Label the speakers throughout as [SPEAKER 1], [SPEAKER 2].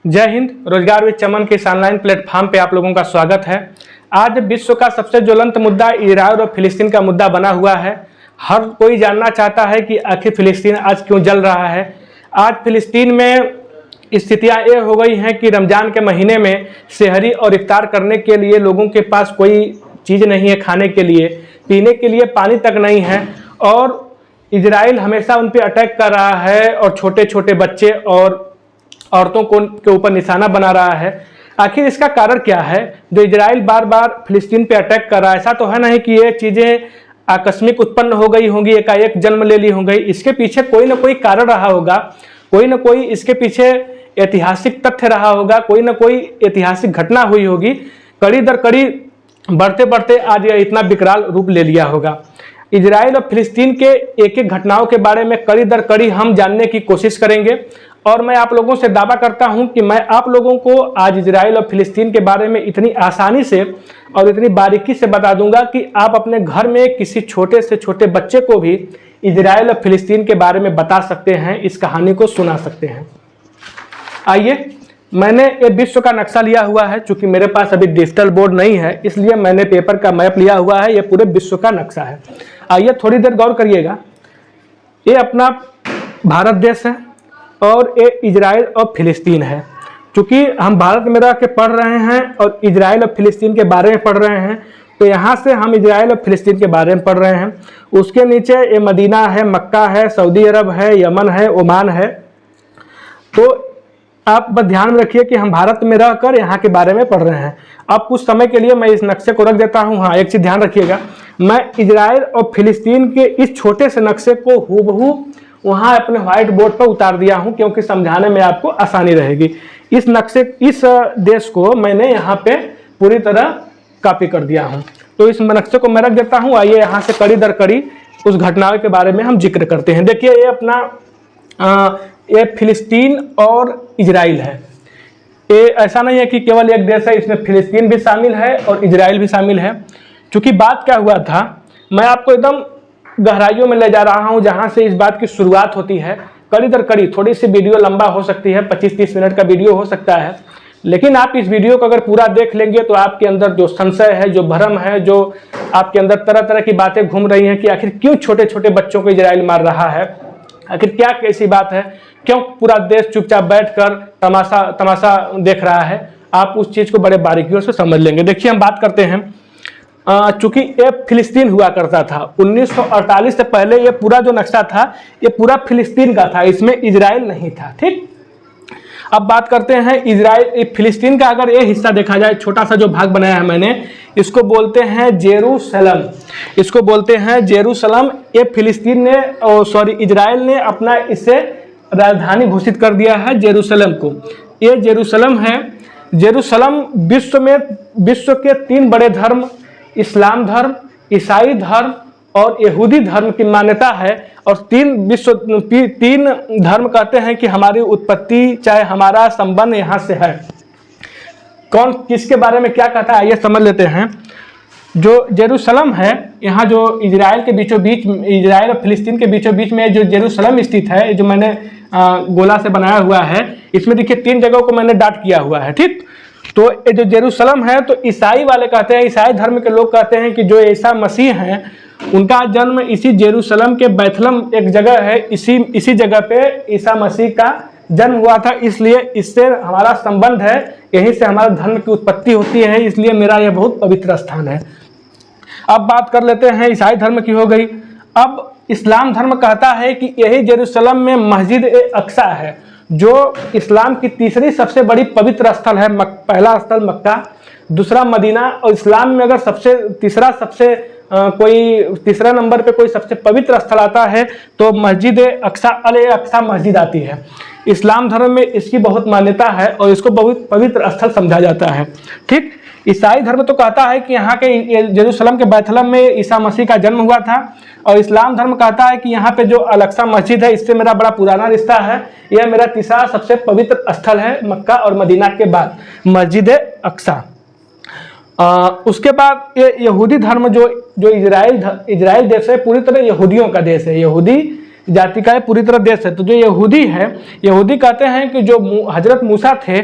[SPEAKER 1] जय हिंद। रोजगार विद चमन के इस ऑनलाइन प्लेटफॉर्म पे आप लोगों का स्वागत है। आज विश्व का सबसे ज्वलंत मुद्दा इजराइल और फिलिस्तीन का मुद्दा बना हुआ है। हर कोई जानना चाहता है कि आखिर फिलिस्तीन आज क्यों जल रहा है। आज फिलिस्तीन में स्थितियां ये हो गई हैं कि रमज़ान के महीने में सहरी और इफ्तार करने के लिए लोगों के पास कोई चीज़ नहीं है, खाने के लिए, पीने के लिए पानी तक नहीं है। और इजराइल हमेशा उन पर अटैक कर रहा है और छोटे छोटे बच्चे और औरतों को के ऊपर निशाना बना रहा है। आखिर इसका कारण क्या है जो इजराइल बार बार फिलिस्तीन पे अटैक कर रहा है? ऐसा तो है नहीं कि ये चीज़ें आकस्मिक उत्पन्न हो गई होंगी, एकाएक जन्म ले ली होंगी। इसके पीछे कोई ना कोई कारण रहा होगा, कोई ना कोई इसके पीछे ऐतिहासिक तथ्य रहा होगा, कोई ना कोई ऐतिहासिक घटना हुई होगी। कड़ी दर कड़ी बढ़ते बढ़ते आज यह इतना विकराल रूप ले लिया होगा। इजराइल और फिलिस्तीन के एक एक घटनाओं के बारे में कड़ी दर कड़ी हम जानने की कोशिश करेंगे। और मैं आप लोगों से दावा करता हूं कि मैं आप लोगों को आज इजराइल और फिलिस्तीन के बारे में इतनी आसानी से और इतनी बारीकी से बता दूंगा कि आप अपने घर में किसी छोटे से छोटे बच्चे को भी इजराइल और फिलिस्तीन के बारे में बता सकते हैं, इस कहानी को सुना सकते हैं। आइए, मैंने ये विश्व का नक्शा लिया हुआ है। चूंकि मेरे पास अभी डिजिटल बोर्ड नहीं है, इसलिए मैंने पेपर का मैप लिया हुआ है। ये पूरे विश्व का नक्शा है। आइए थोड़ी देर गौर करिएगा। ये अपना भारत देश है और ये इजराइल और फिलिस्तीन है। चूँकि हम भारत में रह के पढ़ रहे हैं और इजराइल और फिलिस्तीन के बारे में पढ़ रहे हैं, तो यहाँ से हम इजराइल और फिलिस्तीन के बारे में पढ़ रहे हैं। उसके नीचे ये मदीना है, मक्का है, सऊदी अरब है, यमन है, ओमान है। तो आप बस ध्यान में रखिए कि हम भारत में रहकर यहाँ के बारे में पढ़ रहे हैं। अब कुछ समय के लिए मैं इस नक्शे को रख देता हूँ। हाँ, एक चीज़ ध्यान रखिएगा, मैं इजराइल और फिलिस्तीन के इस छोटे से नक्शे को हूबहू वहाँ अपने व्हाइट बोर्ड पर उतार दिया हूँ, क्योंकि समझाने में आपको आसानी रहेगी। इस नक्शे, इस देश को मैंने यहाँ पे पूरी तरह कॉपी कर दिया हूँ। तो इस नक्शे को मैं रख देता हूँ। आइए यहाँ से कड़ी दर कड़ी उस घटनाओं के बारे में हम जिक्र करते हैं। देखिए, ये अपना ये फिलिस्तीन और इजराइल है। ये ऐसा नहीं है कि केवल एक देश है, इसमें फिलिस्तीन भी शामिल है और इजराइल भी शामिल है। चूँकि बात क्या हुआ था, मैं आपको एकदम गहराइयों में ले जा रहा हूं, जहां से इस बात की शुरुआत होती है। कड़ी दर कड़ी, थोड़ी सी वीडियो लंबा हो सकती है, 25-30 मिनट का वीडियो हो सकता है, लेकिन आप इस वीडियो को अगर पूरा देख लेंगे तो आपके अंदर जो संशय है, जो भ्रम है, जो आपके अंदर तरह तरह की बातें घूम रही हैं कि आखिर क्यों छोटे छोटे बच्चों को इजराइल मार रहा है, आखिर क्या कैसी बात है, क्यों पूरा देश चुपचाप बैठकर तमाशा देख रहा है, आप उस चीज़ को बड़े बारीकियों से समझ लेंगे। देखिए, हम बात करते हैं। चूंकि ये फिलिस्तीन हुआ करता था 1948 से पहले, ये पूरा जो नक्शा था ये पूरा फिलिस्तीन का था, इसमें इजराइल नहीं था। ठीक, अब बात करते हैं इजराइल फिलिस्तीन का। अगर ये हिस्सा देखा जाए, छोटा सा जो भाग बनाया है मैंने, इसको बोलते हैं जेरूसलम। इसको बोलते हैं जेरूसलम। ये फिलिस्तीन ने, इजराइल ने अपना इसे राजधानी घोषित कर दिया है, जेरूसलम को। ये जेरूसलम है। जेरूसलम विश्व के 3 बड़े धर्म, इस्लाम धर्म, ईसाई धर्म और यहूदी धर्म की मान्यता है। और 3 धर्म कहते हैं कि हमारी उत्पत्ति, चाहे हमारा संबंध यहाँ से है। कौन किसके बारे में क्या कहता है, आइए समझ लेते हैं। जो जेरूसलम है, यहाँ जो इजराइल के बीचों बीच, इजराइल और फिलिस्तीन के बीचों बीच में जो जेरूसलम स्थित है, जो मैंने गोला से बनाया हुआ है, इसमें देखिए 3 जगहों को मैंने डॉट किया हुआ है। ठीक, तो ये जो जेरूसलम है, तो ईसाई वाले कहते हैं, ईसाई धर्म के लोग कहते हैं कि जो ईसा मसीह हैं, उनका जन्म इसी जेरूसलम के बैथलम एक जगह है, इसी जगह पे ईसा मसीह का जन्म हुआ था, इसलिए इससे हमारा संबंध है, यहीं से हमारा धर्म की उत्पत्ति होती है, इसलिए मेरा यह बहुत पवित्र स्थान है। अब बात कर लेते हैं, ईसाई धर्म की हो गई। अब इस्लाम धर्म कहता है कि यही जेरूसलम में मस्जिद ए अक्सा है, जो इस्लाम की तीसरी सबसे बड़ी पवित्र स्थल है। पहला स्थल मक्का, दूसरा मदीना, और इस्लाम में अगर तीसरा नंबर पे कोई सबसे पवित्र स्थल आता है तो मस्जिद अक्सा, अल अक्सा मस्जिद आती है। इस्लाम धर्म में इसकी बहुत मान्यता है और इसको बहुत पवित्र स्थल समझा जाता है। ठीक, ईसाई धर्म तो कहता है कि यहाँ के जेरूसलम के बैथलम में ईसा मसीह का जन्म हुआ था, और इस्लाम धर्म कहता है कि यहाँ पे जो अल अक्सा मस्जिद है, इससे मेरा बड़ा पुराना रिश्ता है, यह मेरा तीसरा सबसे पवित्र स्थल है मक्का और मदीना के बाद, मस्जिद अक्सा। उसके बाद ये यहूदी धर्म, जो इजराइल देश है, पूरी तरह यहूदियों का देश है। यहूदी जाति का ये पूरी तरह देश है। तो जो यहूदी है, यहूदी कहते हैं कि जो हजरत मूसा थे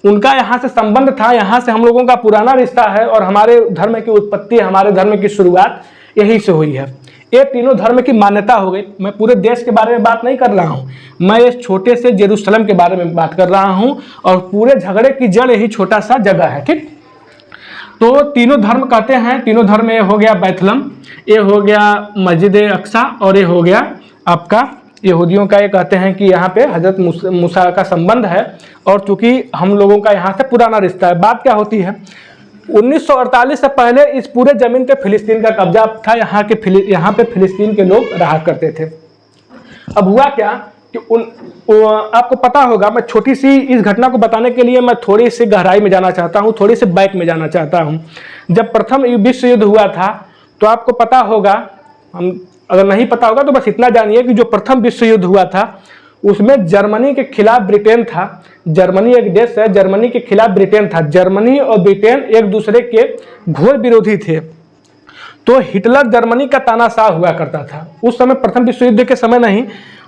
[SPEAKER 1] उनका यहाँ से संबंध था, यहाँ से हम लोगों का पुराना रिश्ता है और हमारे धर्म की उत्पत्ति, हमारे धर्म की शुरुआत यहीं से हुई है। ये तीनों धर्म की मान्यता हो गई। मैं पूरे देश के बारे में बात नहीं कर रहा हूँ, मैं इस छोटे से जेरूसलम के बारे में बात कर रहा हूँ और पूरे झगड़े की जड़ यही छोटा सा जगह है। ठीक, तो तीनों धर्म कहते हैं, तीनों धर्म ये हो गया बैतलम, ये हो गया मस्जिद अक्सा और ये हो गया आपका यहूदियों का। ये कहते हैं कि यहाँ पे हजरत मूसा का संबंध है और चूंकि हम लोगों का यहाँ से पुराना रिश्ता है। बात क्या होती है, 1948 से पहले इस पूरे जमीन पे फिलिस्तीन का कब्जा था। यहाँ पे फिलिस्तीन के लोग रहा करते थे। अब हुआ क्या कि आपको पता होगा, मैं छोटी सी इस घटना को बताने के लिए मैं थोड़ी सी गहराई में जाना चाहता हूँ, थोड़ी सी बैक में जाना चाहता हूँ। जब प्रथम विश्व युद्ध हुआ था तो आपको पता होगा, हम अगर नहीं पता होगा तो बस इतना जानिए कि जो प्रथम विश्व युद्ध हुआ था उसमें जर्मनी के खिलाफ ब्रिटेन था। जर्मनी एक देश है, जर्मनी के खिलाफ ब्रिटेन था। जर्मनी और ब्रिटेन एक दूसरे के घोर विरोधी थे। तो हिटलर जर्मनी का तानाशाह हुआ करता था उस समय, प्रथम विश्व युद्ध के समय नहीं।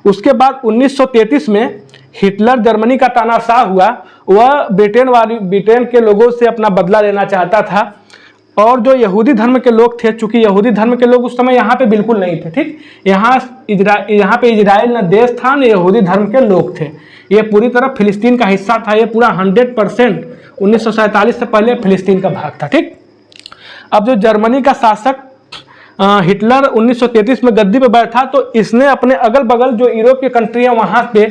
[SPEAKER 1] उसके बाद 1933 में हिटलर जर्मनी का तानाशाह हुआ। वह ब्रिटेन के लोगों से अपना बदला लेना चाहता था। और जो यहूदी धर्म के लोग थे, चूंकि यहूदी धर्म के लोग उस समय यहाँ पे बिल्कुल नहीं थे। ठीक, यहाँ पे इजराइल न देश था न यहूदी धर्म के लोग थे। ये पूरी तरह फिलिस्तीन का हिस्सा था। ये पूरा 100% 1947 से पहले फिलिस्तीन का भाग था। ठीक, अब जो जर्मनी का शासक हिटलर 1933 में गद्दी पे बैठा तो इसने अपने अगल बगल जो यूरोप की कंट्री है वहाँ पे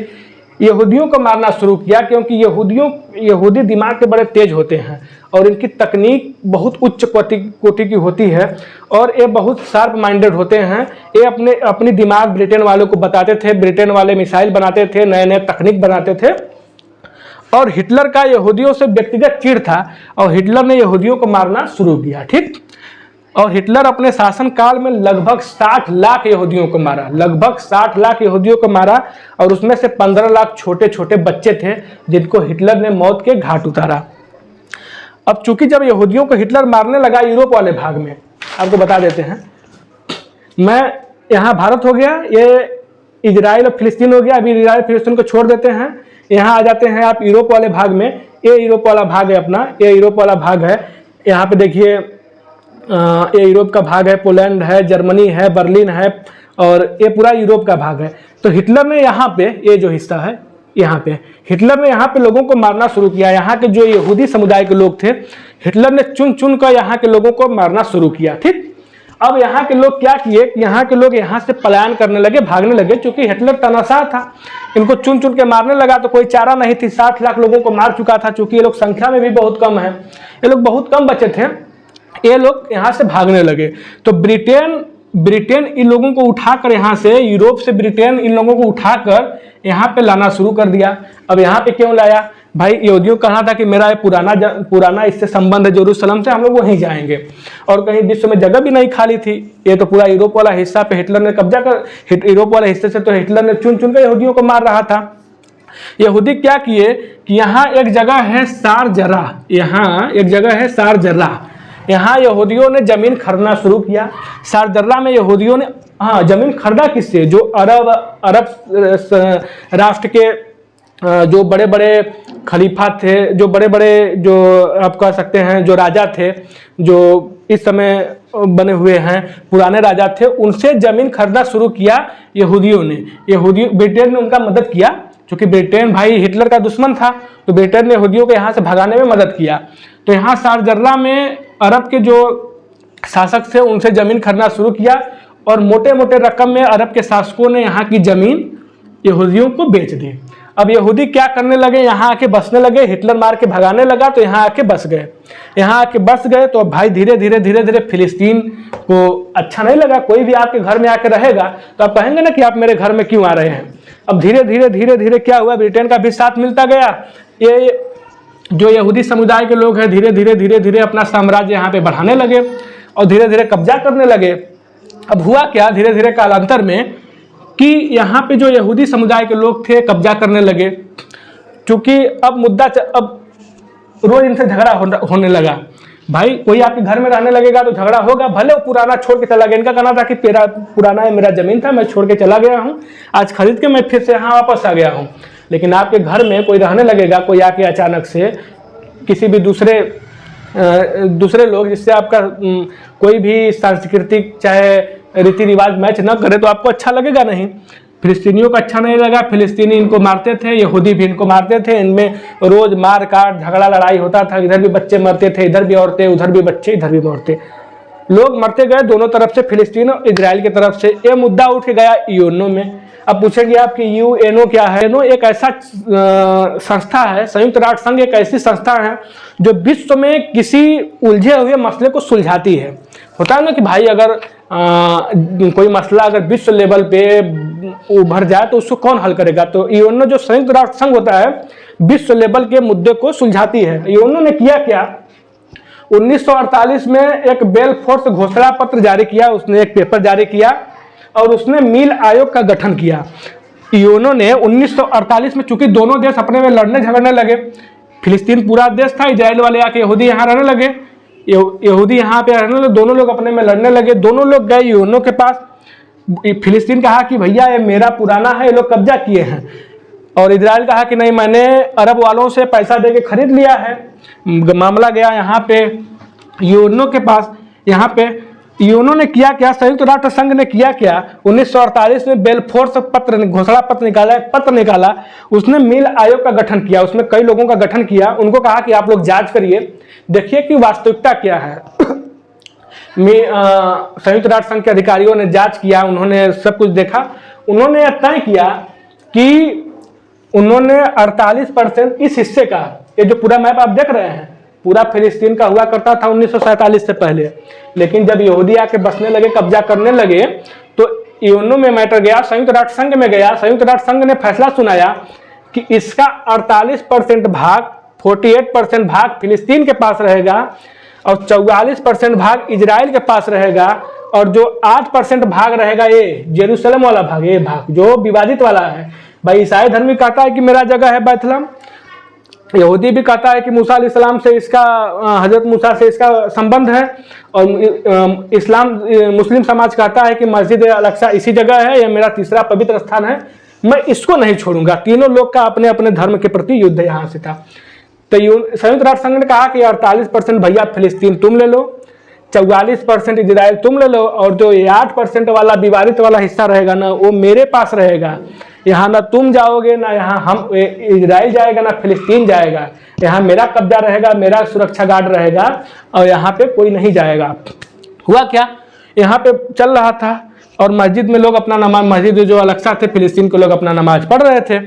[SPEAKER 1] यहूदियों को मारना शुरू किया, क्योंकि यहूदी दिमाग के बड़े तेज होते हैं और इनकी तकनीक बहुत उच्च कोटि की होती है और ये बहुत शार्प माइंडेड होते हैं। ये अपनी दिमाग ब्रिटेन वालों को बताते थे। ब्रिटेन वाले मिसाइल बनाते थे, नए नए तकनीक बनाते थे। और हिटलर का यहूदियों से व्यक्तिगत चिढ़ था और हिटलर ने यहूदियों को मारना शुरू किया। ठीक, और हिटलर अपने शासनकाल में लगभग 60 लाख यहूदियों को मारा, लगभग 60 लाख यहूदियों को मारा। और उसमें से 15 लाख छोटे छोटे बच्चे थे जिनको हिटलर ने मौत के घाट उतारा। अब चूंकि जब यहूदियों को हिटलर मारने लगा यूरोप वाले भाग में, आपको बता देते हैं, मैं यहाँ भारत हो गया, ये इजराइल और फिलिस्तीन हो गया। अभी इजराइल फिलिस्तीन को छोड़ देते हैं, यहाँ आ जाते हैं आप यूरोप वाले भाग में। ये यूरोप वाला भाग है अपना, ये यूरोप वाला भाग है। यहाँ पे देखिए, ये यूरोप का भाग है, पोलैंड है, जर्मनी है, बर्लिन है और ये पूरा यूरोप का भाग है। तो हिटलर ने यहाँ पे, ये जो हिस्सा है यहाँ पे, हिटलर ने यहाँ पे लोगों को मारना शुरू किया। यहाँ के जो यहूदी समुदाय के लोग थे, हिटलर ने चुन चुन कर यहाँ के लोगों को मारना शुरू किया। ठीक, अब यहाँ के लोग क्या किए कि यहाँ के लोग यहाँ से पलायन करने लगे, भागने लगे। चूंकि हिटलर तानाशाह था, इनको चुन चुन के मारने लगा तो कोई चारा नहीं थी। 60 लाख लोगों को मार चुका था। चूंकि ये लोग संख्या में भी बहुत कम है, ये लोग बहुत कम बचे थे, ये लोग यहाँ से भागने लगे। तो ब्रिटेन इन लोगों को उठाकर, यहाँ से यूरोप से ब्रिटेन इन लोगों को उठाकर यहाँ पे लाना शुरू कर दिया। अब यहाँ पे क्यों लाया भाई? यहूदियों को कहना था कि मेरा ये पुराना इससे संबंध है, जेरूसलम से, हम लोग वहीं जाएंगे। और कहीं विश्व में जगह भी नहीं खाली थी। ये तो पूरा यूरोप वाला हिस्सा पे हिटलर ने कब्जा कर, यूरोप वाले हिस्से से तो हिटलर ने चुन चुन कर यहूदियों को मार रहा था। यहूदी क्या किए कि यहाँ एक जगह है सारजरा, यहाँ एक जगह है सारजरा, यहाँ यहूदियों ने जमीन खरीदना शुरू किया। सारजर्रा में यहूदियों ने जमीन खरीदा किससे? जो अरब राष्ट्र के जो बड़े बड़े खलीफा थे, जो बड़े बड़े, जो आप कह सकते हैं जो राजा थे, जो इस समय बने हुए हैं, पुराने राजा थे, उनसे जमीन खरीदना शुरू किया यहूदियों ने। ब्रिटेन ने उनका मदद किया, क्योंकि ब्रिटेन भाई हिटलर का दुश्मन था, तो ब्रिटेन ने यहूदियों को यहाँ से भगाने में मदद किया। तो यहाँ सारजर्रा में अरब के जो शासक थे उनसे जमीन खरीदना शुरू किया और मोटे मोटे रकम में अरब के शासकों ने यहाँ की जमीन यहूदियों को बेच दी। अब यहूदी क्या करने लगे? यहाँ आके बसने लगे। हिटलर मार के भगाने लगा तो यहाँ आके बस गए। यहाँ आके बस गए तो अब भाई धीरे धीरे फिलिस्तीन को अच्छा नहीं लगा। कोई भी आपके घर में आके रहेगा तो आप कहेंगे ना कि आप मेरे घर में क्यों आ रहे हैं। अब धीरे धीरे क्या हुआ? ब्रिटेन का भी साथ मिलता गया। ये जो यहूदी समुदाय के लोग हैं धीरे धीरे अपना साम्राज्य यहाँ पे बढ़ाने लगे और धीरे धीरे कब्जा करने लगे। अब हुआ क्या? धीरे धीरे कालांतर में कि यहाँ पे जो यहूदी समुदाय के लोग थे कब्जा करने लगे। क्योंकि अब मुद्दा अब रोज इनसे झगड़ा होने लगा। भाई कोई आपके घर में रहने लगेगा तो झगड़ा होगा, भले वो पुराना छोड़ के चला गया। इनका कहना था कि पुराना है, मेरा जमीन था, मैं छोड़ के चला गया हूँ, आज खरीद के मैं फिर से यहाँ वापस आ गया हूँ। लेकिन आपके घर में कोई रहने लगेगा, कोई आके अचानक से किसी भी दूसरे लोग, जिससे आपका कोई भी सांस्कृतिक चाहे रीति रिवाज मैच न करे तो आपको अच्छा लगेगा नहीं। फिलिस्तीनियों को अच्छा नहीं लगा, फिलिस्तीनी इनको मारते थे, यहूदी भी इनको मारते थे, इनमें रोज मार काट झगड़ा लड़ाई होता था, इधर भी बच्चे मरते थे, इधर भी औरतें, उधर भी बच्चे, इधर भी औरतें, लोग मरते गए दोनों तरफ से, फिलिस्तीन और इजराइल की तरफ से। ये मुद्दा उठ गया यूएनओ में। अब पूछेंगे आप कि यूएनओ क्या है? यूएनओ एक ऐसा संस्था है, संयुक्त राष्ट्र संघ एक ऐसी संस्था है जो विश्व में किसी उलझे हुए मसले को सुलझाती है। होता है ना कि भाई अगर कोई मसला अगर विश्व लेवल पे उभर जाए तो उसको कौन हल करेगा? तो यूएनओ जो संयुक्त राष्ट्र संघ होता है विश्व लेवल के मुद्दे को सुलझाती है। यूएनओ ने किया क्या? 1948 में एक बेलफोर्स घोषणा पत्र जारी किया, उसने एक पेपर जारी किया और उसने मील आयोग का गठन किया। यूएनओ ने 1948 में, चूंकि दोनों देश अपने में लड़ने झगड़ने लगे, फिलिस्तीन पूरा देश था, इजराइल वाले आके यहूदी यहाँ रहने लगे, यहूदी यहाँ पे रहने लगे, दोनों लोग अपने में लड़ने लगे। दोनों लोग गए यूएनओ के पास। फिलिस्तीन कहा कि भैया ये मेरा पुराना है, ये लोग कब्जा किए हैं, और इजराइल कहा कि नहीं, मैंने अरब वालों से पैसा दे के खरीद लिया है। मामला गया यहाँ पे यूएनओ के पास। यहाँ पे यूएनओ ने किया क्या? संयुक्त राष्ट्र संघ ने किया क्या? 1948 में बेलफोर्स पत्र घोषणा पत्र निकाला, उसने मील आयोग का गठन किया, उसमें कई लोगों का गठन किया, उनको कहा कि आप लोग जांच करिए, देखिए कि वास्तविकता क्या है। संयुक्त राष्ट्र संघ के अधिकारियों ने जांच किया, उन्होंने सब कुछ देखा, उन्होंने तय किया कि उन्होंने 48% इस हिस्से का, ये जो पूरा मैप आप देख रहे हैं पूरा फिलिस्तीन का हुआ करता था 1947 से पहले, लेकिन जब यहूदी आके बसने लगे, कब्जा करने लगे, तो यूएनओ में मैटर गया, संयुक्त राष्ट्र संघ में गया। संयुक्त राष्ट्र संघ ने फैसला सुनाया कि इसका 48% भाग, 48% भाग फिलिस्तीन के पास रहेगा और 44% भाग इजराइल के पास रहेगा, और जो 8% भाग रहेगा ये जेरूशलेम वाला भाग, ये भाग जो विवादित वाला है। भाई ईसाई धर्म भी कहता है कि मेरा जगह है बैतलहम, यहूदी भी कहता है कि मूसा अलैहिस्सलाम से इसका, हजरत मूसा से इसका संबंध है, और मुस्लिम समाज कहता है कि मस्जिद अल-अक्सा इसी जगह है, यह मेरा तीसरा पवित्र स्थान है, मैं इसको नहीं छोड़ूंगा। तीनों लोग का अपने अपने धर्म के प्रति युद्ध यहाँ से था। तो संयुक्त राष्ट्र संघ ने कहा कि 48% भैया फिलिस्तीन तुम ले लो, 44% इजराइल तुम ले लो, और जो 8% वाला विवादित वाला हिस्सा रहेगा ना, वो मेरे पास रहेगा। यहाँ ना तुम जाओगे, ना यहाँ हम इजराइल जाएगा, ना फिलिस्तीन जाएगा, यहाँ मेरा कब्जा रहेगा, मेरा सुरक्षा गार्ड रहेगा, और यहाँ पे कोई नहीं जाएगा। हुआ क्या? यहाँ पे चल रहा था और मस्जिद में लोग अपना नमाज, मस्जिद जो अल-अक्सा थे, फिलिस्तीन के लोग अपना नमाज पढ़ रहे थे।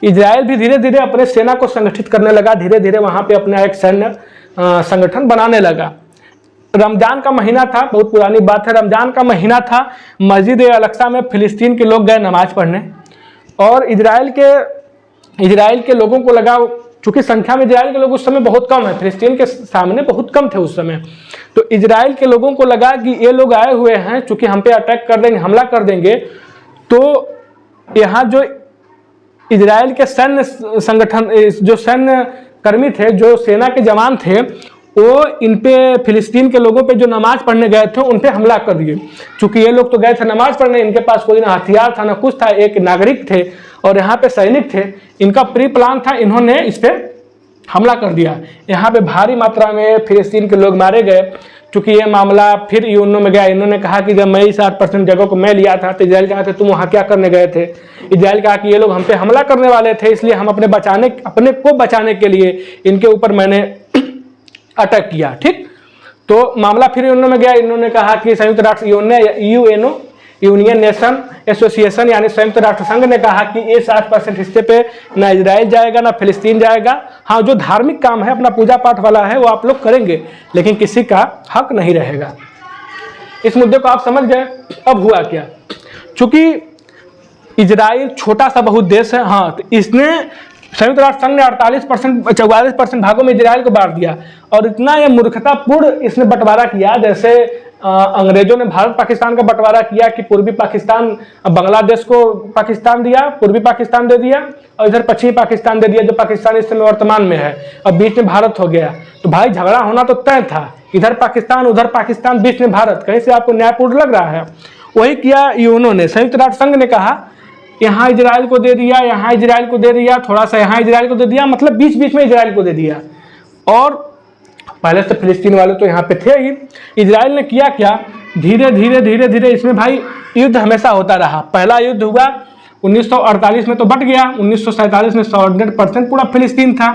[SPEAKER 1] इजराइल भी धीरे धीरे अपने सेना को संगठित करने लगा, धीरे धीरे वहाँ पे अपना एक सैन्य संगठन बनाने लगा। रमजान का महीना था, बहुत पुरानी बात है, रमजान का महीना था, मस्जिद अल-अक्सा में फिलिस्तीन के लोग गए नमाज पढ़ने, और इजराइल के लोगों को लगा, चूंकि संख्या में इजराइल के लोग उस समय बहुत कम है, फिलिस्तीन के सामने बहुत कम थे उस समय, तो इजराइल के लोगों को लगा कि ये लोग आए हुए हैं, चूंकि हम पे अटैक कर देंगे, हमला कर देंगे, तो यहाँ जो इजराइल के सैन्य संगठन, जो सैन्य कर्मी थे, जो सेना के जवान थे, वो इन पे फिलिस्तीन के लोगों पे जो नमाज पढ़ने गए थे उन पे हमला कर दिए। चूंकि ये लोग तो गए थे नमाज पढ़ने, इनके पास कोई ना हथियार था ना कुछ था, एक नागरिक थे और यहाँ पे सैनिक थे, इनका प्री प्लान था, इन्होंने इस पे हमला कर दिया। यहाँ पे भारी मात्रा में फिलिस्तीन के लोग मारे गए। चूंकि ये मामला फिर यूएनओ में गया, इन्होंने कहा कि जब मैं इस 8% जगह को मैं लिया था, तो इजराइल कहा तुम वहाँ क्या करने गए थे? इजराइल कहा कि ये लोग हम पे हमला करने वाले थे, इसलिए हम अपने को बचाने के लिए इनके ऊपर मैंने अटैक किया। ठीक, तो मामला फिर यूएनओ में गया, इन्होंने कहा कि संयुक्त राष्ट्र यूएनओ, यूनियन नेशन एसोसिएशन यानी संयुक्त राष्ट्र संघ ने कहा कि ये 60% हिस्से पे ना इजराइल जाएगा ना फिलिस्तीन जाएगा। हाँ, जो धार्मिक काम है अपना पूजा पाठ वाला है वो आप लोग करेंगे, लेकिन किसी का हक नहीं रहेगा। इस मुद्दे को आप समझ गए। अब हुआ क्या? चूंकि इजराइल छोटा सा बहुत देश है, हाँ, तो इसने संयुक्त राष्ट्र संघ ने 44% भागों में इजराइल को बांट दिया, और इतना ये मूर्खतापूर्ण इसने बंटवारा किया, जैसे अंग्रेजों ने भारत पाकिस्तान का बंटवारा किया कि पूर्वी पाकिस्तान बांग्लादेश को पाकिस्तान दिया, पूर्वी पाकिस्तान दे दिया, और इधर पश्चिमी पाकिस्तान दे दिया जो पाकिस्तान इस समय वर्तमान में है, और बीच में भारत हो गया। तो भाई झगड़ा होना तो तय था, इधर पाकिस्तान उधर पाकिस्तान बीच में भारत, कहीं से आपको न्यायपूर्ण लग रहा है? वही किया यूएनओ ने, संयुक्त राष्ट्र संघ ने कहा यहाँ इजराइल को दे दिया, यहाँ इजराइल को दे दिया, थोड़ा सा यहाँ इजराइल को दे दिया, मतलब बीच बीच में इजराइल को दे दिया। और पहले से फिलिस्तीन वाले तो यहाँ पे थे ही। इजराइल ने किया क्या, धीरे धीरे धीरे धीरे इसमें भाई युद्ध हमेशा होता रहा। पहला युद्ध हुआ 1948 में तो बट गया, 1947 में 100% पूरा फिलिस्तीन था।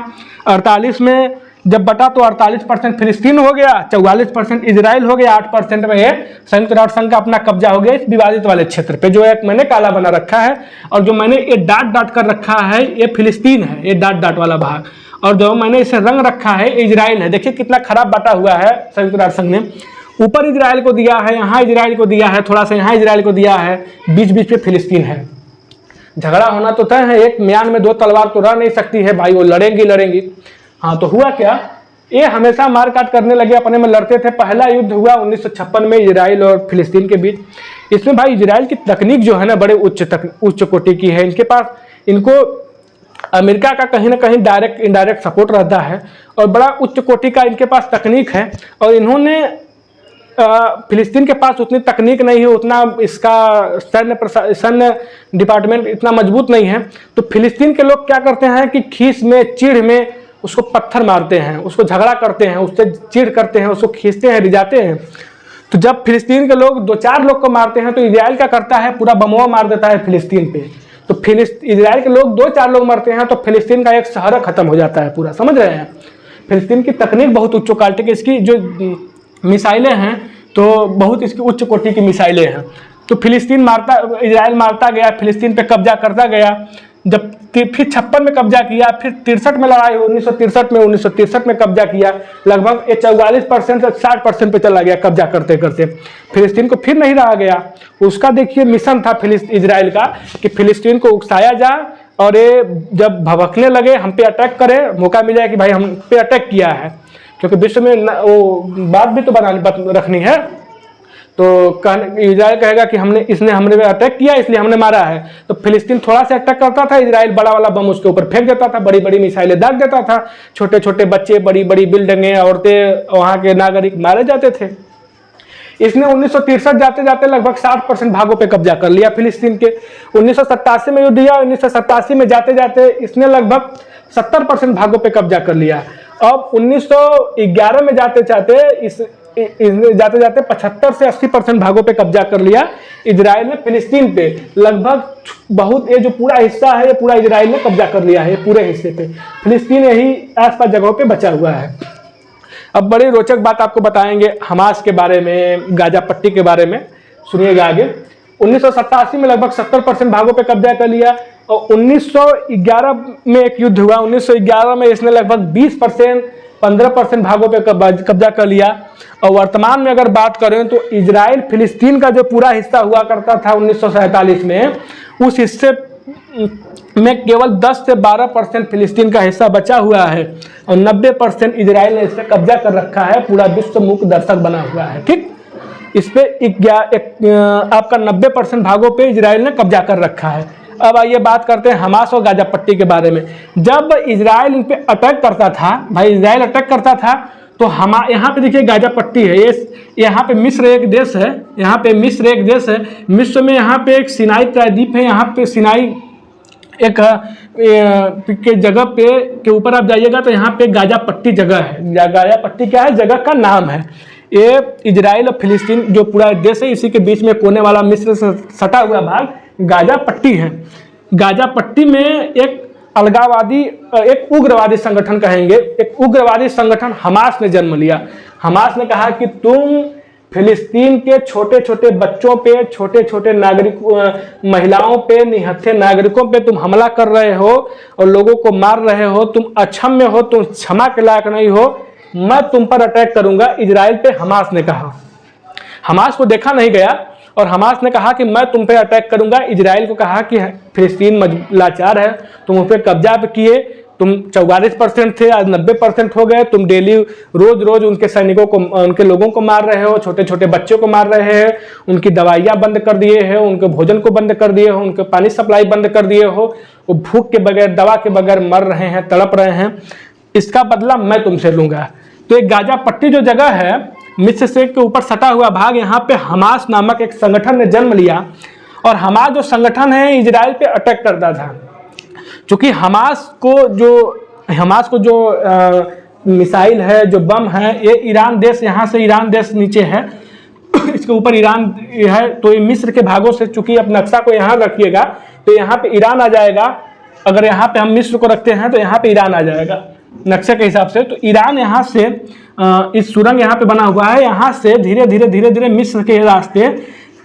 [SPEAKER 1] 48 में जब बटा तो 48% फिलिस्तीन हो गया, 44% इजराइल हो गया, 8% में ये संयुक्त राष्ट्र संघ का अपना कब्जा हो गया इस विवादित वाले क्षेत्र पे। जो एक मैंने काला बना रखा है और जो मैंने ये डाट डाट कर रखा है ये फिलिस्तीन है, ये डाट डाट वाला भाग, और जो मैंने इसे रंग रखा है इजराइल है। देखिए कितना खराब बटा हुआ है संयुक्त राष्ट्र संघ ने। ऊपर इजराइल को दिया है, यहाँ इजराइल को दिया है, थोड़ा सा यहाँ इजराइल को दिया है, बीच बीच में फिलिस्तीन है। झगड़ा होना तो तय है, एक म्यान में दो तलवार तो रह नहीं सकती है भाई, वो लड़ेंगी लड़ेंगी। हाँ तो हुआ क्या, ये हमेशा मारकाट करने लगे, अपने में लड़ते थे। पहला युद्ध हुआ 1956 में इजराइल और फिलिस्तीन के बीच। इसमें भाई इजराइल की तकनीक जो है ना बड़े उच्च कोटि की है। इनके पास, इनको अमेरिका का कहीं ना कहीं डायरेक्ट इनडायरेक्ट सपोर्ट रहता है और बड़ा उच्च कोटि का इनके पास तकनीक है। और इन्होंने फिलिस्तीन के पास उतनी तकनीक नहीं है, उतना इसका सैन्य डिपार्टमेंट इतना मजबूत नहीं है। तो फिलिस्तीन के लोग क्या करते हैं कि खीस में चिढ़ में उसको पत्थर मारते हैं, उसको झगड़ा करते हैं, उससे चिढ़ करते हैं, उसको खींचते हैं, रिझाते हैं। तो जब फिलिस्तीन के लोग 2-4 लोग को मारते हैं तो इजराइल क्या करता है, पूरा बमवा मार देता है फिलिस्तीन पे। तो इजराइल के लोग 2-4 लोग मरते हैं तो फिलिस्तीन का एक शहर खत्म हो जाता है पूरा, समझ रहे हैं। फिलिस्तीन की तकनीक बहुत उच्च क्वालिटी की, इसकी जो मिसाइलें हैं तो बहुत इसकी उच्च कोटि की मिसाइलें हैं। तो इजराइल मारता गया, फिलिस्तीन पे कब्जा करता गया। जब फिर 56 में कब्जा किया, फिर 63 में लड़ाई हुई, 1963 में कब्जा किया। लगभग 44% से 60% पे चला गया कब्जा करते करते। फिलिस्तीन को फिर नहीं रहा गया। उसका देखिए मिशन था इजराइल का कि फिलिस्तीन को उकसाया जाए और ये जब भभकने लगे हम पे अटैक करे, मौका मिला कि भाई हम पे अटैक किया है, क्योंकि विश्व में वो बात भी तो रखनी है। तो इजराइल कहेगा कि हमने पे अटैक किया इसलिए हमने मारा है। तो फिलिस्तीन थोड़ा सा अटैक करता था, इजराइल बड़ा वाला बम उसके ऊपर फेंक देता था, बड़ी बड़ी मिसाइलें दाग देता था, छोटे छोटे बच्चे, बड़ी बड़ी बिल्डिंगें, औरतें, वहाँ के नागरिक मारे जाते थे। इसने 1963 जाते जाते लगभग 60% भागों पे कब्जा कर लिया फिलिस्तीन के। 1987 में युद्ध दिया, 1987 में जाते जाते इसने लगभग 70% भागों पे कब्जा कर लिया। अब 1911 में जाते जाते 75 से 80% भागों पे कब्जा कर लिया इजराइल ने फिलिस्तीन पे। लगभग बहुत, ये जो पूरा हिस्सा है ये पूरा इजराइल ने कब्जा कर लिया है, पूरे हिस्से पे। फिलिस्तीन यही आसपास जगहों पे बचा हुआ है। अब बड़ी रोचक बात आपको बताएंगे हमास के बारे में, गाजा पट्टी के बारे में, सुनिएगा आगे। 1987 में लगभग 70% भागों पे कब्जा कर लिया और 1911 में एक युद्ध हुआ। 1911 में इसने लगभग 20% 15% भागों पे कब्जा कर लिया। और वर्तमान में अगर बात करें तो इजराइल फिलिस्तीन का जो पूरा हिस्सा हुआ करता था 1947 में, उस हिस्से में केवल 10 से 12% फिलिस्तीन का हिस्सा बचा हुआ है और 90% इजराइल ने इससे कब्जा कर रखा है, पूरा विश्व मुख्य दर्शक बना हुआ है। ठीक, इस पे आपका 90% भागों पे इजराइल ने कब्जा कर रखा है। अब आइए बात करते हैं हमास और गाजा पट्टी के बारे में। जब इजराइल इन पे अटैक करता था, भाई इजराइल अटैक करता था तो यहाँ पे देखिए गाजा पट्टी है, ये यहाँ पे मिस्र एक देश है, यहाँ पे मिस्र एक देश है। मिस्र में यहाँ पे एक सिनाई प्रायद्वीप है, यहाँ पे सिनाई एक के जगह पे के ऊपर आप जाइएगा तो यहाँ पे गाजा पट्टी जगह है। गाजा पट्टी क्या है, जगह का नाम है। ये इजराइल और फिलिस्तीन जो पूरा देश है इसी के बीच में कोने वाला मिस्र से सटा हुआ भाग गाजा पट्टी है। गाजा पट्टी में एक अलगाववादी, एक उग्रवादी संगठन कहेंगे, एक उग्रवादी संगठन हमास ने जन्म लिया। हमास ने कहा कि तुम फिलिस्तीन के छोटे छोटे बच्चों पे, छोटे छोटे नागरिक, महिलाओं पे, निहत्थे नागरिकों पे तुम हमला कर रहे हो और लोगों को मार रहे हो, तुम अक्षम्य हो, तुम क्षमा के लायक नहीं हो, मैं तुम पर अटैक करूंगा। इजराइल पे हमास ने कहा। हमास को देखा नहीं गया और हमास ने कहा कि मैं तुम पे अटैक करूंगा। इजराइल को कहा कि फिलिस्तीन लाचार है, तुम उस पर कब्जा किए, तुम 44% थे, आज 90% हो गए। तुम डेली रोज रोज उनके सैनिकों को, उनके लोगों को मार रहे हो, छोटे छोटे बच्चों को मार रहे हो, उनकी दवाइयाँ बंद कर दिए हो, उनके भोजन को बंद कर दिए हो, उनके पानी सप्लाई बंद कर दिए हो। वो भूख के बगैर, दवा के बगैर मर रहे हैं, तड़प रहे हैं। इसका बदला मैं तुमसे लूंगा। तो एक गाजा पट्टी जो जगह है, मिसिसिपी के ऊपर सटा हुआ भाग, यहाँ पे हमास नामक एक संगठन ने जन्म लिया। और हमास जो संगठन है इजराइल पे अटैक करता था, क्योंकि हमास को जो मिसाइल है, जो बम है, ये ईरान देश, यहाँ से ईरान देश नीचे है, इसके ऊपर ईरान है। तो ये मिस्र के भागों से, चूंकि आप नक्शा को यहाँ रखिएगा तो यहाँ पे ईरान आ जाएगा। अगर यहाँ पे हम मिस्र को रखते हैं तो यहाँ पे ईरान आ जाएगा नक्शे के हिसाब से। तो ईरान यहाँ से इस सुरंग यहाँ पे बना हुआ है, यहाँ से धीरे धीरे मिस्र के रास्ते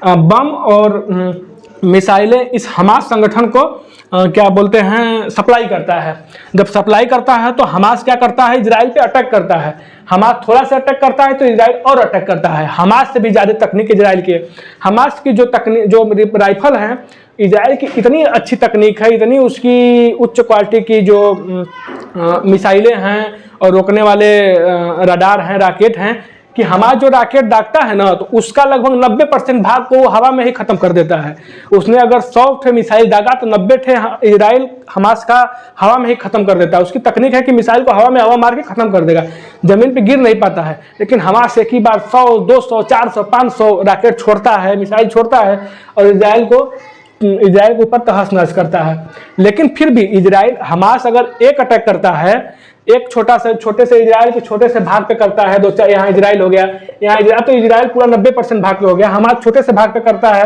[SPEAKER 1] बम और मिसाइलें इस हमास संगठन को क्या बोलते हैं, सप्लाई करता है। जब सप्लाई करता है तो हमास क्या करता है, इजराइल पे अटैक करता है। हमास थोड़ा सा अटैक करता है तो इजराइल और अटैक करता है। हमास से भी ज़्यादा तकनीक इजराइल की है। हमास की जो राइफल है, इजराइल की इतनी अच्छी तकनीक है, इतनी उसकी उच्च क्वालिटी की जो मिसाइलें हैं और रोकने वाले रडार हैं, रॉकेट हैं, कि हमारा जो रॉकेट दागता है ना, तो उसका लगभग 90% भाग को वो हवा में ही खत्म कर देता है। उसने अगर 100 ठे मिसाइल दागा तो 90 ठे इजराइल हमास का हवा में ही खत्म कर देता है। उसकी तकनीक है कि मिसाइल को हवा मार के खत्म कर देगा, जमीन पे गिर नहीं पाता है। लेकिन हमास एक ही बार 100, 200, 400, 500 रॉकेट छोड़ता है, मिसाइल छोड़ता है और इजराइल के ऊपर तहस नहस करता है। लेकिन फिर भी इजराइल, हमास अगर एक अटैक करता है, एक छोटे से इजराइल के छोटे से भाग पे करता है, यहाँ इजराइल हो गया, यहाँ इजराइल, तो इजराइल पूरा 90% भाग पे हो गया। हमास छोटे से भाग पे करता है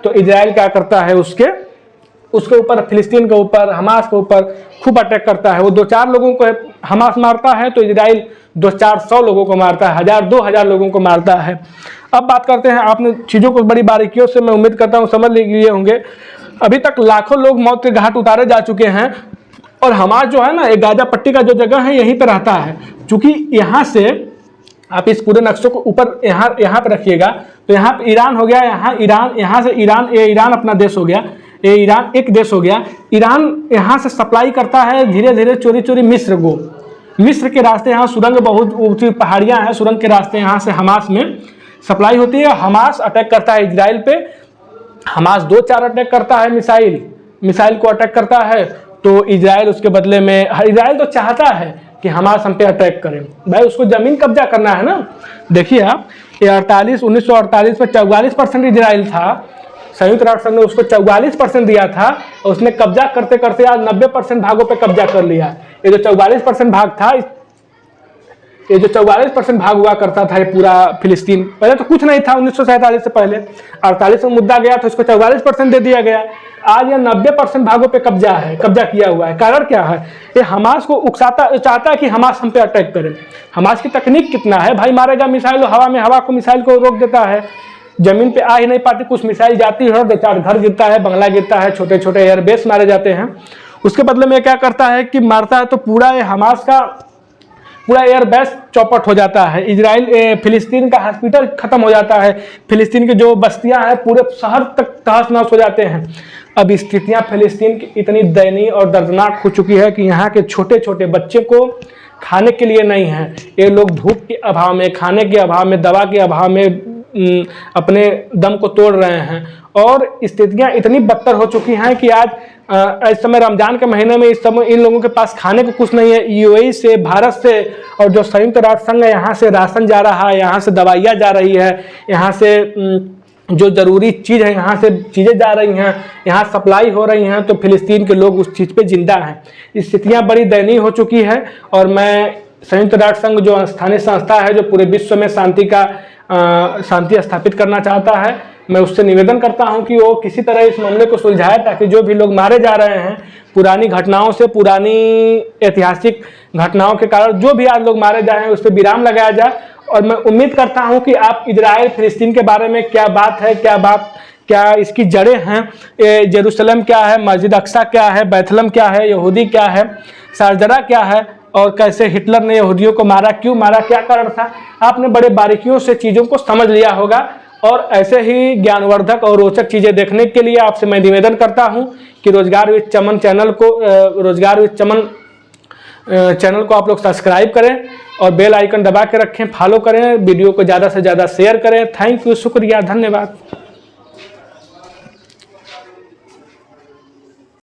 [SPEAKER 1] तो इजराइल क्या करता है, उसके ऊपर, फिलिस्तीन के ऊपर, हमास के ऊपर खूब अटैक करता है। वो 2-4 लोगों को हमास मारता है तो इजराइल 200-400 लोगों को मारता है, 1000-2000 लोगों को मारता है। अब बात करते हैं, आपने चीज़ों को बड़ी बारीकियों से, मैं उम्मीद करता हूँ, समझ लिए होंगे। अभी तक लाखों लोग मौत के घाट उतारे जा चुके हैं और हमास जो है ना, एक गाजा पट्टी का जो जगह है यहीं पे रहता है। क्योंकि यहाँ से आप इस पूरे नक्शे को ऊपर यहाँ पे रखिएगा तो यहाँ पे ईरान हो गया, यहाँ से ईरान, ये ईरान अपना देश हो गया, ये ईरान एक देश हो गया। ईरान यहाँ से सप्लाई करता है धीरे धीरे चोरी मिस्र को। मिस्र के रास्ते यहाँ सुरंग, बहुत ऊंची पहाड़ियाँ हैं, सुरंग के रास्ते यहाँ से हमास में सप्लाई होती है। हमास अटैक करता है इजराइल पे, हमास 2-4 अटैक करता है, मिसाइल को अटैक करता है। तो इजराइल उसके बदले में, इजराइल तो चाहता है कि हमास हम पे अटैक करें, भाई उसको जमीन कब्जा करना है ना। देखिए आप, ये 1948 में 44% इजराइल था, संयुक्त राष्ट्र संघ ने उसको 44% दिया था और उसने कब्जा करते करते आज 90% भागों पे कब्जा कर लिया। ये जो 44% भाग था, ये जो 44% भाग हुआ करता था ये पूरा फिलिस्तीन, पहले तो कुछ नहीं था 1947 से पहले। 48 में मुद्दा गया तो इसको 44% दे दिया गया। आज ये 90% भागों पे कब्जा किया हुआ है। कारण क्या है, ये हमास को उकसाता, चाहता है कि हमास हम पे अटैक करे। हमास की तकनीक कितना है भाई, मारेगा मिसाइल हवा में, हवा को मिसाइल को रोक देता है, जमीन पे आ ही नहीं पाती। कुछ मिसाइल जाती है, 2-4 घर गिरता है, बंगला गिरता है, छोटे छोटे एयरबेस मारे जाते हैं। उसके बदले में क्या करता है कि मारता है तो पूरा हमास का पूरा एयरबेस चौपट हो जाता है। इजराइल, फिलिस्तीन का हॉस्पिटल खत्म हो जाता है, फिलिस्तीन की जो बस्तियां हैं पूरे शहर तक तहस नहस हो जाते हैं। अब स्थितियां फिलिस्तीन की इतनी दयनीय और दर्दनाक हो चुकी है कि यहाँ के छोटे छोटे बच्चे को खाने के लिए नहीं है। ये लोग भूख के अभाव में, खाने के अभाव में, दवा के अभाव में अपने दम को तोड़ रहे हैं। और स्थितियां इतनी बदतर हो चुकी हैं कि आज इस समय रमजान के महीने में इस समय इन लोगों के पास खाने को कुछ नहीं है। यूएई से, भारत से और जो संयुक्त राष्ट्र संघ है, यहाँ से राशन जा रहा है, यहाँ से दवाइयाँ जा रही है, यहाँ से जो ज़रूरी चीज़ है, यहाँ से चीज़ें जा रही हैं, यहाँ सप्लाई हो रही हैं। तो फिलिस्तीन के लोग उस चीज़ पे जिंदा हैं। स्थितियाँ बड़ी दयनीय हो चुकी है। और मैं संयुक्त राष्ट्र संघ जो स्थानीय संस्था है, जो पूरे विश्व में शांति स्थापित करना चाहता है, मैं उससे निवेदन करता हूं कि वो किसी तरह इस मामले को सुलझाए, ताकि जो भी लोग मारे जा रहे हैं पुरानी घटनाओं से, पुरानी ऐतिहासिक घटनाओं के कारण जो भी आज लोग मारे जा रहे हैं, उस पर विराम लगाया जाए। और मैं उम्मीद करता हूं कि आप इजराइल फिलिस्तीन के बारे में क्या बात है, क्या इसकी जड़ें हैं, जेरूसलम क्या है, मस्जिद अक्सा क्या है, बैतलहम क्या है, यहूदी क्या है, शारजरा क्या है, और कैसे हिटलर ने यहूदियों को मारा, क्यों मारा, क्या कारण था, आपने बड़े बारीकियों से चीज़ों को समझ लिया होगा। और ऐसे ही ज्ञानवर्धक और रोचक चीज़ें देखने के लिए आपसे मैं निवेदन करता हूं कि रोजगार विद चमन चैनल को, रोजगार विद चमन चैनल को आप लोग सब्सक्राइब करें और बेल आइकन दबा के रखें, फॉलो करें, वीडियो को ज़्यादा से ज़्यादा शेयर करें। थैंक यू, शुक्रिया, धन्यवाद।